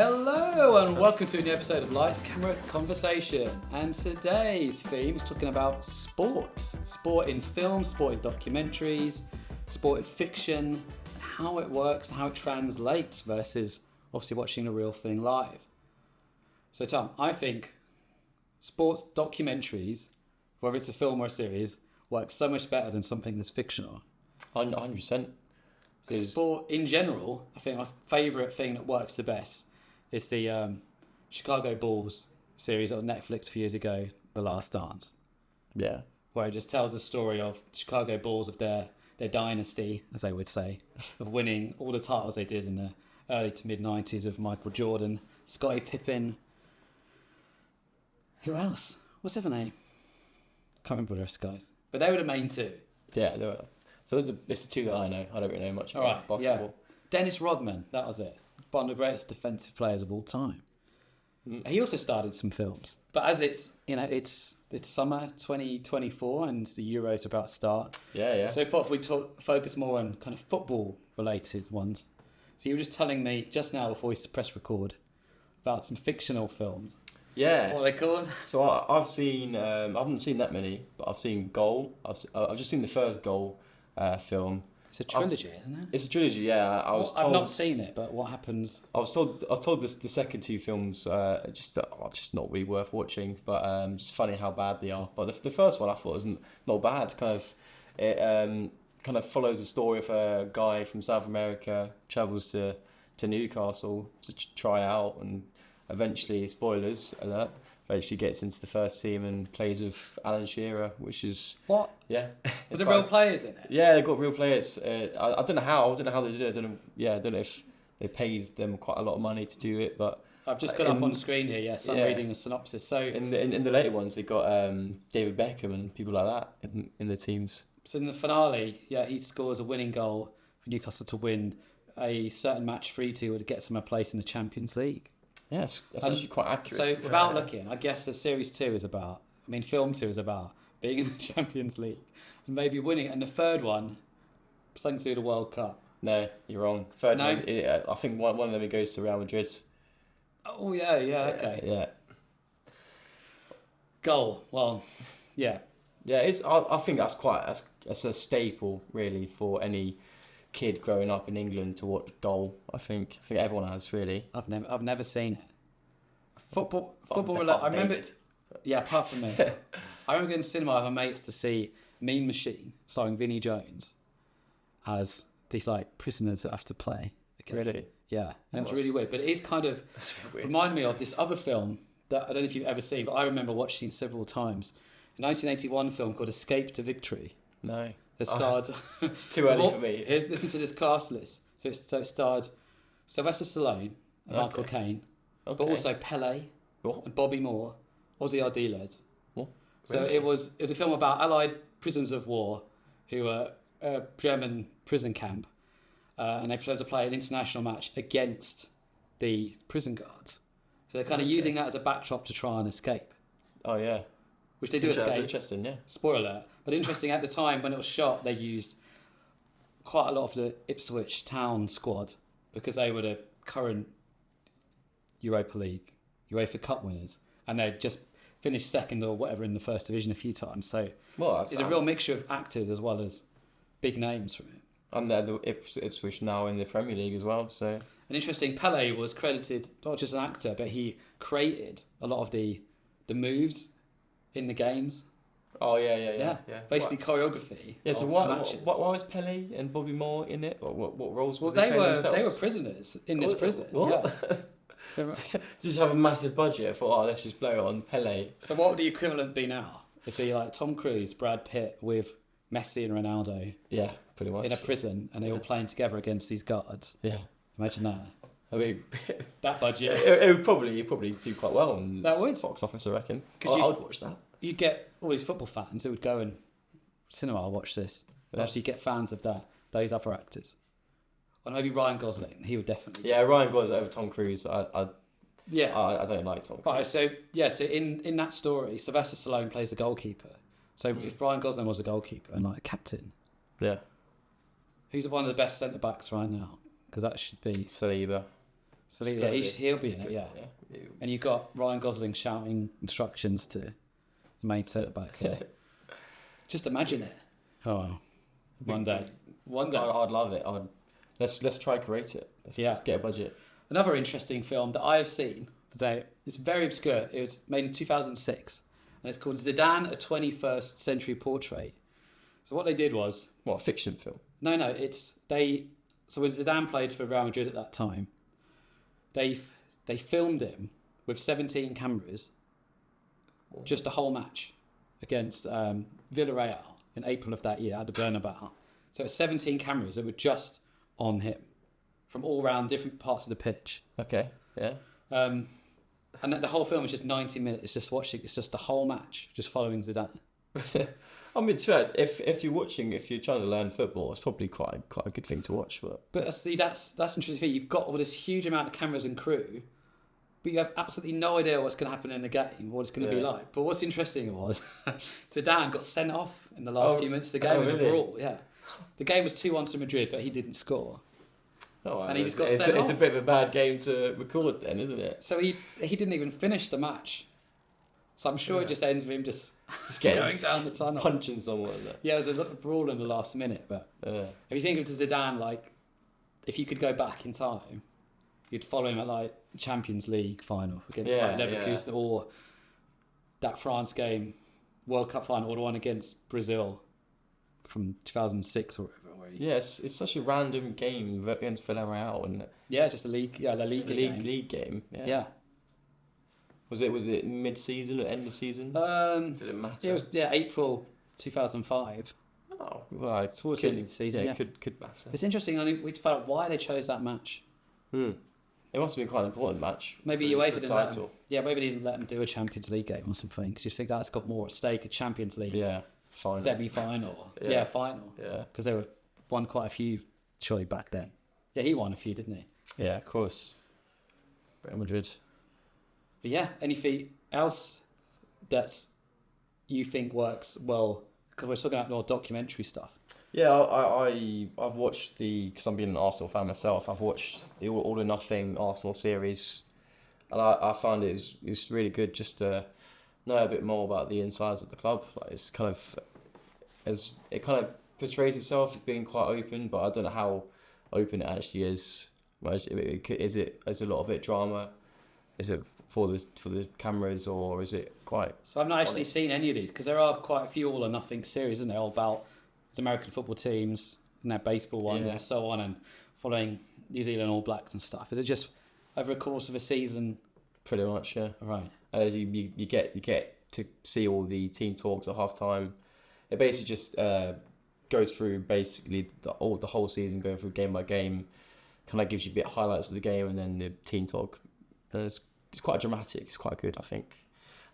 Hello and welcome to a new episode of Lights, Camera, Conversation. And today's theme is talking about sport. Sport in film, sport in documentaries, sport in fiction, and how it works and how it translates versus obviously watching the real thing live. So Tom, I think sports documentaries, whether it's a film or a series, work so much better than something that's fictional. 100%. Sport in general, I think my favourite thing that works the best is the Chicago Bulls series on Netflix a few years ago, The Last Dance. Yeah. Where it just tells the story of the Chicago Bulls, of their dynasty, as they would say, of winning all the titles they did in the early to mid-90s of Michael Jordan, Scottie Pippen. Who else? What's their name? Can't remember the rest of the guys. But they were the main two. Yeah, they were. So it's the two that I know. I don't really know much about basketball. Yeah. Dennis Rodman, that was it. One of the greatest defensive players of all time. He also started some films. But as it's summer 2024 and the Euros are about to start. Yeah. So I thought if we focus more on kind of football-related ones. So you were just telling me just now before we press record about some fictional films. Yes. What are they called? So I've seen, I haven't seen that many, but I've seen Goal. I've just seen the first Goal film. It's a trilogy, isn't it? It's a trilogy, yeah. I've not seen it, but what happens? I was told the second two films are just not really worth watching, but it's funny how bad they are. But the first one I thought was not bad. It kind of follows the story of a guy from South America travels to Newcastle to try out, and eventually, spoilers alert, eventually gets into the first team and plays with Alan Shearer, which is... What? Yeah. Was there real players in it? Yeah, they got real players. I don't know how they did it. I don't know if they paid them quite a lot of money to do it, but... I've just got up on the screen here, yes, I'm reading the synopsis. So in the later ones, they got David Beckham and people like that in the teams. So in the finale, he scores a winning goal for Newcastle to win a certain match 3-2 to get them a place in the Champions League. Yes, that's actually quite accurate. So without looking, I guess the film 2 is about being in the Champions League and maybe winning it. And the third one, something to do with the World Cup. No, you're wrong. Third one, I think one of them goes to Real Madrid. Oh, yeah, okay. Yeah. Goal, well, yeah. Yeah, I think that's a staple, really, for any kid growing up in England to watch Goal. I think everyone has, really. I've never seen it. Football. I remember it. Yeah, apart from me, I remember going to cinema with my mates to see Mean Machine, starring Vinnie Jones, as these like prisoners that have to play. Okay. Really? Yeah, and it was really weird. But it is kind of remind me of this other film that I don't know if you've ever seen, but I remember watching it several times. A 1981 film called Escape to Victory. No. That starred... Too early for me. Listen to this cast list. So it starred Sylvester Stallone and Michael Caine, but also Pele and Bobby Moore, Ozzy Ardiles. What? So Really? it was a film about Allied prisoners of war who were a German prison camp, and they tried to play an international match against the prison guards. So they're kind of using that as a backdrop to try and escape. Oh, yeah. Which they do escape. That's interesting, yeah. Spoiler alert. But interesting, at the time when it was shot, they used quite a lot of the Ipswich Town squad because they were the current UEFA Cup winners, and they'd just finished second or whatever in the first division a few times. So it's a real mixture of actors as well as big names from it. And they're the Ipswich now in the Premier League as well. So an interesting, Pele was credited not just an actor, but he created a lot of the moves in the games. Oh yeah. Basically choreography. Yeah. So why was Pele and Bobby Moore in it? Or what roles? Well, they were prisoners in this prison. What? Yeah. Just have a massive budget. I thought, let's just blow it on Pele. So what would the equivalent be now? It'd be like Tom Cruise, Brad Pitt with Messi and Ronaldo. Yeah, pretty much. In a prison, and they all playing together against these guards. Yeah. Imagine that. I mean, that budget. It would probably do quite well in that would. box office, I reckon. I'd watch that. You'd get all these football fans who would go and cinema, I'll watch this. Yeah. Obviously, you get fans of those other actors. Or maybe Ryan Gosling, he would definitely. Yeah, Ryan Gosling over Tom Cruise. I don't like Tom Cruise. Right, so in that story, Sylvester Stallone plays the goalkeeper. So if Ryan Gosling was a goalkeeper and like a captain, yeah, who's one of the best centre backs right now? Because that should be Saliba. So yeah, he'll be in it, yeah. Yeah. And you've got Ryan Gosling shouting instructions to the main centre back. Yeah. Just imagine it. Oh, one day. I'd love it. Let's try create it. Let's get a budget. Another interesting film that I've seen today. It's very obscure. It was made in 2006, and it's called Zidane: A 21st Century Portrait. So what they did was What, a fiction film? no. So when Zidane played for Real Madrid at that time, they filmed him with 17 cameras, just the whole match against Villarreal in April of that year at the Bernabeu. So it's 17 cameras that were just on him from all around different parts of the pitch. Okay, yeah. And the whole film is just 90 minutes. It's just watching. It's just the whole match, just following Zidane. I mean, if you're trying to learn football, it's probably quite a good thing to watch. But see, that's interesting. For you. You've got all this huge amount of cameras and crew, but you have absolutely no idea what's going to happen in the game, what it's going to be like. But what's interesting was Zidane got sent off in the last few minutes of the game in a brawl. Yeah, the game was 2-1 to Madrid, but he didn't score. Oh, and he just got sent off. It's a bit of a bad game to record then, isn't it? So he didn't even finish the match. So I'm sure it just ends with him just going down the tunnel. Punching someone. Yeah, it was a brawl in the last minute. But if you think of Zidane, like, if you could go back in time, you'd follow him at, like, Champions League final against Leverkusen or that France game, World Cup final, or the one against Brazil from 2006 or whatever. Yes, it's such a random game against Villarreal, and just a league, La Liga league game. Yeah. Was it mid-season or end of season? Did it matter? It was April 2005. Oh, right. Towards the end of the season. Yeah, could matter. It's interesting. We found out why they chose that match. It must have been quite an important match. Maybe UEFA didn't let them. Yeah, maybe they didn't let them do a Champions League game or something because you think that's got more at stake. A Champions League. Yeah. Final. Semi-final. Final. Yeah. Because they won quite a few surely back then. Yeah, he won a few, didn't he? Yeah, of course. Real Madrid. But yeah, anything else that you think works well? Because we're talking about more documentary stuff. Yeah, I've watched because I'm being an Arsenal fan myself. I've watched the All or Nothing Arsenal series, and I found it's really good just to know a bit more about the insides of the club. Like it kind of portrays itself as being quite open, but I don't know how open it actually is. Is a lot of it drama? Is it for the cameras, or is it quite? So I've not actually seen any of these because there are quite a few All or Nothing series, isn't there? All about American football teams and their baseball ones and so on, and following New Zealand All Blacks and stuff. Is it just over a course of a season? Pretty much, yeah. Right. As you get to see all the team talks at half time. It basically just goes through basically the whole season, going through game by game. Kind of gives you a bit of highlights of the game and then the team talk. And it's quite dramatic. It's quite good, I think.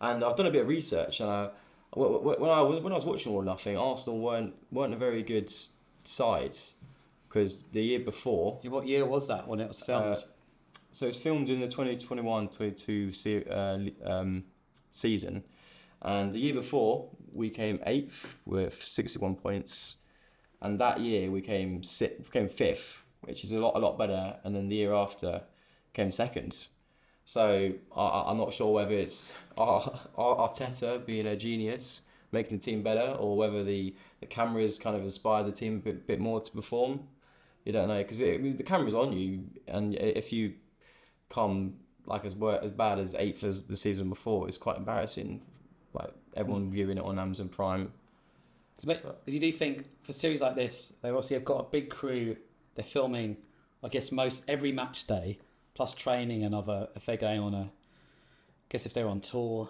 And I've done a bit of research, and when I was watching All or Nothing, Arsenal weren't a very good side because the year before. What year was that when it was filmed? So it's filmed in the 2021-22 season, and the year before we came 8th with 61 points, and that year we came 5th, which is a lot better, and then the year after came 2nd. So I'm not sure whether it's Arteta being a genius, making the team better, or whether the cameras kind of inspire the team a bit more to perform. You don't know, because the camera's on you, and if you come like as bad as 8th as the season before, it's quite embarrassing. Like everyone viewing it on Amazon Prime. You do think for series like this, they obviously have got a big crew. They're filming, I guess, every match day, plus training and if they're going on if they're on tour,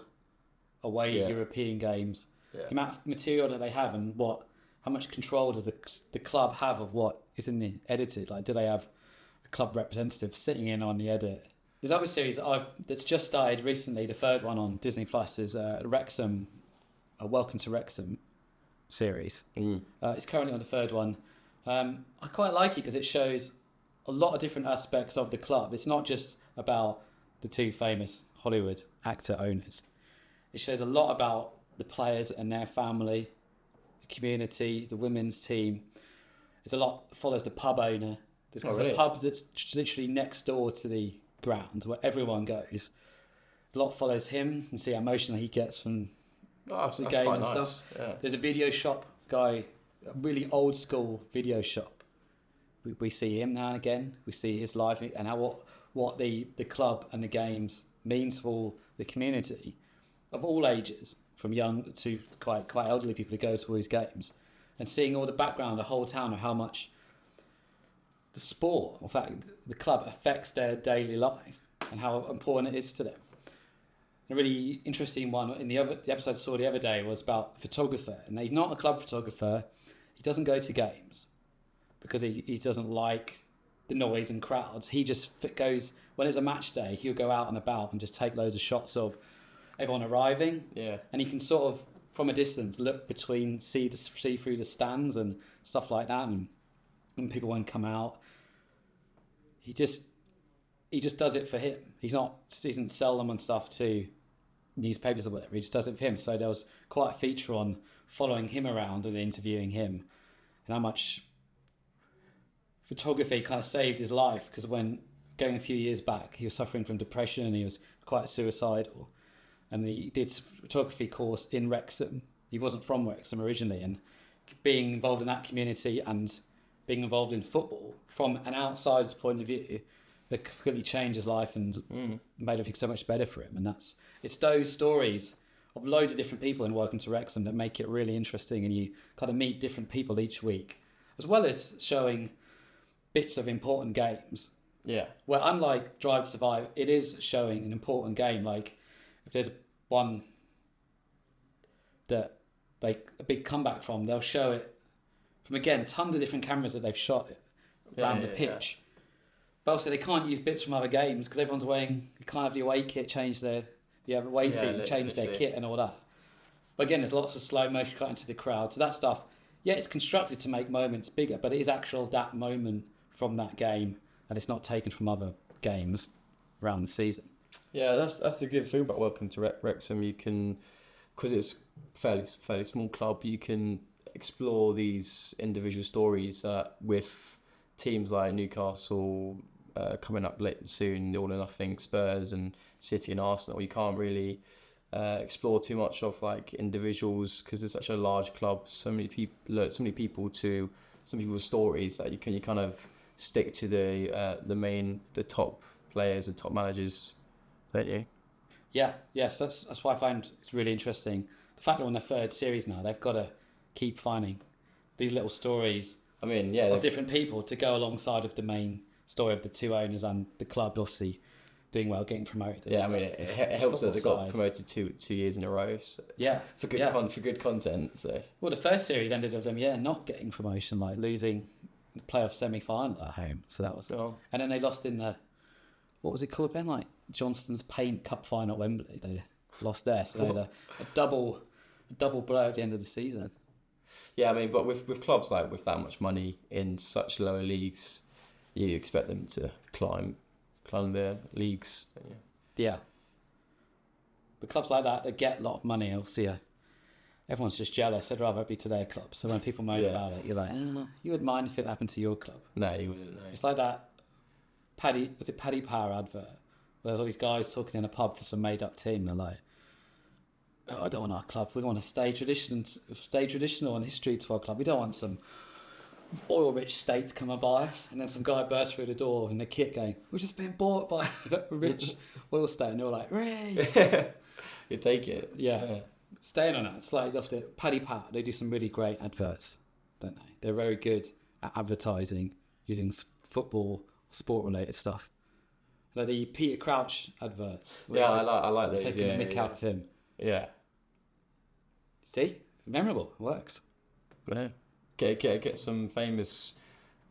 away European games, the amount of material that they have and how much control does the club have of what is in the edited? Like, do they have a club representative sitting in on the edit? There's other series that's just started recently. The third one on Disney Plus is Wrexham, Welcome to Wrexham series. It's currently on the third one. I quite like it because it shows a lot of different aspects of the club. It's not just about the two famous Hollywood actor owners. It shows a lot about the players and their family, the community, the women's team. Follows the pub owner. There's a pub that's literally next door to the ground where everyone goes. A lot follows him and see how emotional he gets from That's the quite games and nice. stuff. Yeah. There's a video shop guy, a really old school video shop. We see him now and again. We see his life and how what the club and the games means for the community of all ages, from young to quite elderly people who go to all these games, and seeing all the background, the whole town, of how much the sport, in fact, the club affects their daily life and how important it is to them. A really interesting one in the episode I saw the other day was about a photographer, and he's not a club photographer. He doesn't go to games because he doesn't like the noise and crowds. He just goes when it's a match day. He'll go out and about and just take loads of shots of everyone arriving. Yeah. And he can sort of from a distance look between, see through the stands and stuff like that, and when people won't come out. He just does it for him. He doesn't sell them and stuff to newspapers or whatever. He just does it for him. So there was quite a feature on following him around and interviewing him, and how much photography kind of saved his life, because when going a few years back, he was suffering from depression and he was quite suicidal, and he did a photography course in Wrexham. He wasn't from Wrexham originally, and being involved in that community and being involved in football from an outsider's point of view, it completely changed his life and made everything so much better for him. And it's those stories of loads of different people in Welcome to Wrexham that make it really interesting, and you kind of meet different people each week, as well as showing bits of important games. Yeah. Where unlike Drive to Survive, it is showing an important game. Like if there's one that like a big comeback from, they'll show it from, again, tons of different cameras that they've shot it around the pitch. But also they can't use bits from other games because everyone's wearing, you can't have the away kit change their, away team change their kit and all that. But again, there's lots of slow motion cut into the crowd. So that stuff, it's constructed to make moments bigger, but it is actual that moment from that game, and it's not taken from other games around the season. Yeah, that's the good thing about Welcome to Wrexham. You can, because it's fairly small club, you can explore these individual stories with teams like Newcastle coming up late soon, the All or Nothing, Spurs and City and Arsenal. You can't really explore too much of like individuals because it's such a large club. So many people to some people's stories that you kind of stick to the top players, the top managers, don't you? Yeah, yes, that's why I find it's really interesting. The fact that on their third series now, they've got to keep finding these little stories. I mean, of different people to go alongside of the main story of the two owners and the club, obviously doing well, getting promoted. Yeah, I mean, it helps that they got promoted two years in a row. So for good content. So well, the first series ended with them, not getting promotion, like losing the playoff semi-final at home. So that was, and then they lost in the, what was it called, Ben? Like Johnston's Paint Cup final at Wembley. They lost there, so they had a double blow at the end of the season. Yeah, I mean, but with clubs like with that much money in such lower leagues, you expect them to climb their leagues. Yeah. But clubs like that get a lot of money, obviously. Everyone's just jealous. They'd rather be to their club. So when people moan about it, you're like, you would mind if it happened to your club. No, you wouldn't. No. It's like that Paddy Power advert. Where there's all these guys talking in a pub for some made-up team. They're like, I don't want our club. We want to stay traditional and history to our club. We don't want some oil-rich state to come and buy us. And then some guy bursts through the door in the kit going, we've just been bought by a rich oil state. And they're all like, Ray! You take it. Yeah. Staying on that, slightly off the Paddy Power, they do some really great adverts, don't they? They're very good at advertising using football, sport-related stuff. Like the Peter Crouch adverts. Yeah, I like those. Taking the mick out of him. Yeah. See? Memorable. Works. Yeah. Get some famous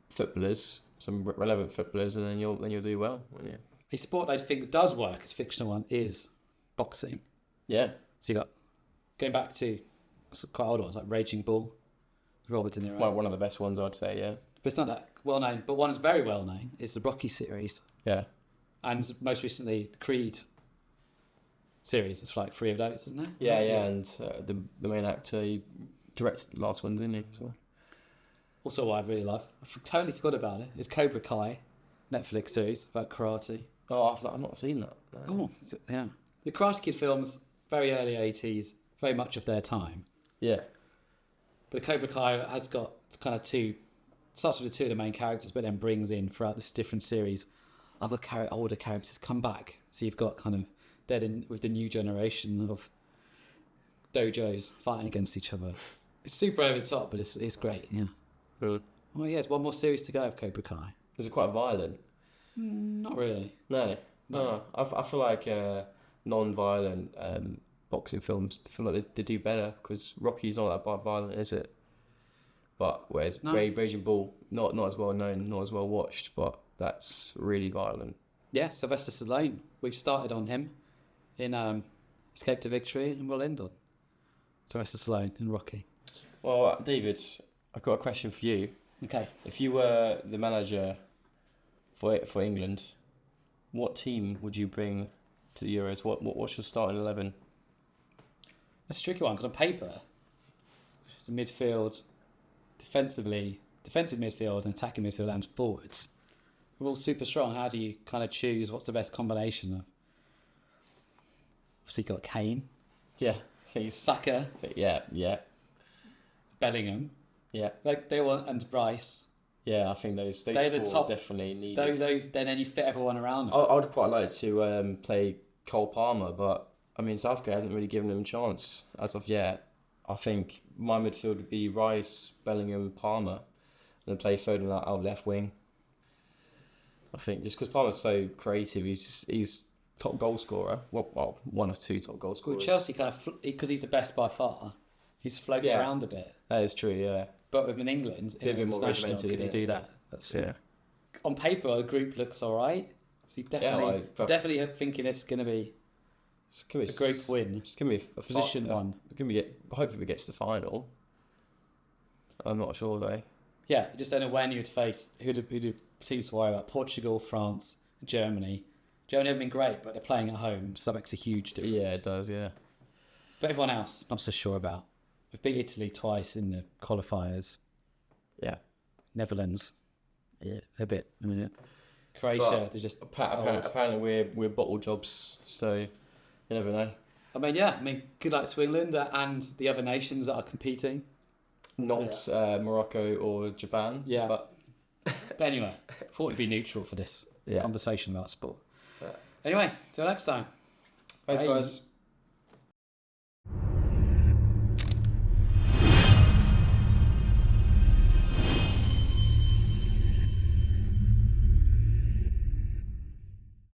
footballers, some relevant footballers, and then you'll do well, won't you? A sport I think does work as fictional one is boxing. Yeah. So you got going back to quite old ones like Raging Bull, Robert De Niro. Well, one of the best ones, I'd say. Yeah. But it's not that well known. But one is very well known. Is the Rocky series. Yeah. And most recently, the Creed series. It's like 3 of those, isn't it? Yeah. And the main actor, he directed the last one, didn't he? As well. Also, what I really love, I totally forgot about it, is Cobra Kai, Netflix series about karate. Oh, I've not seen that. No. Oh, yeah. The Karate Kid films, very early 80s, very much of their time. Yeah. But Cobra Kai has got kind of starts with the two of the main characters, but then brings in throughout this different series other older characters come back. So you've got kind of with the new generation of dojos fighting against each other. It's super over the top, but it's great. Yeah. Really? Well, yeah, it's one more series to go of Cobra Kai. Is it quite violent? Not really. No. I feel like non-violent boxing films, I feel like they do better because Rocky's not that violent, is it? But whereas Raging Bull, not as well known, not as well watched, but that's really violent. Yeah, Sylvester Stallone. We've started on him in Escape to Victory, and we'll end on Sylvester Stallone in Rocky. Well, David, I've got a question for you. Okay. If you were the manager for England, what team would you bring to the Euros? What's your starting 11? That's a tricky one because on paper, the midfield, defensive midfield and attacking midfield and forwards, we're all super strong. How do you kind of choose what's the best combination of? Obviously, you've got Kane. Yeah, I think it's Saka. Yeah. Bellingham. Yeah. Like they want and Rice. Yeah, I think those four the top, definitely need those. Then you fit everyone around. I would quite like to play Cole Palmer, but I mean Southgate hasn't really given him a chance as of yet. I think my midfield would be Rice, Bellingham, Palmer, and then play Foden out left wing. I think just because Palmer's so creative, he's top goal scorer. Well, one of two top goal scorers. Well, Chelsea kind of because he's the best by far. He floats around a bit. That is true, yeah. But with England, in bit more international, regimented, could he do that? That's yeah. On paper, the group looks all right. So definitely thinking it's going to be a group win. It's going to be a position one. It's going to be. Hopefully, it gets to the final. I'm not sure though. Yeah, just don't know when you'd face who seems to worry about Portugal, France, Germany. Germany have been great, but they're playing at home, so that makes a huge difference. Yeah, it does. Yeah. But everyone else, not so sure about. We've beat Italy twice in the qualifiers. Yeah. Netherlands, a bit. I mean, Croatia, they're just apparently we're bottle jobs, so you never know. I mean, good luck to England and the other nations that are competing. Not Morocco or Japan. Yeah. But anyway, thought it'd be neutral for this conversation about sport. Yeah. Anyway, till next time. Thanks, guys.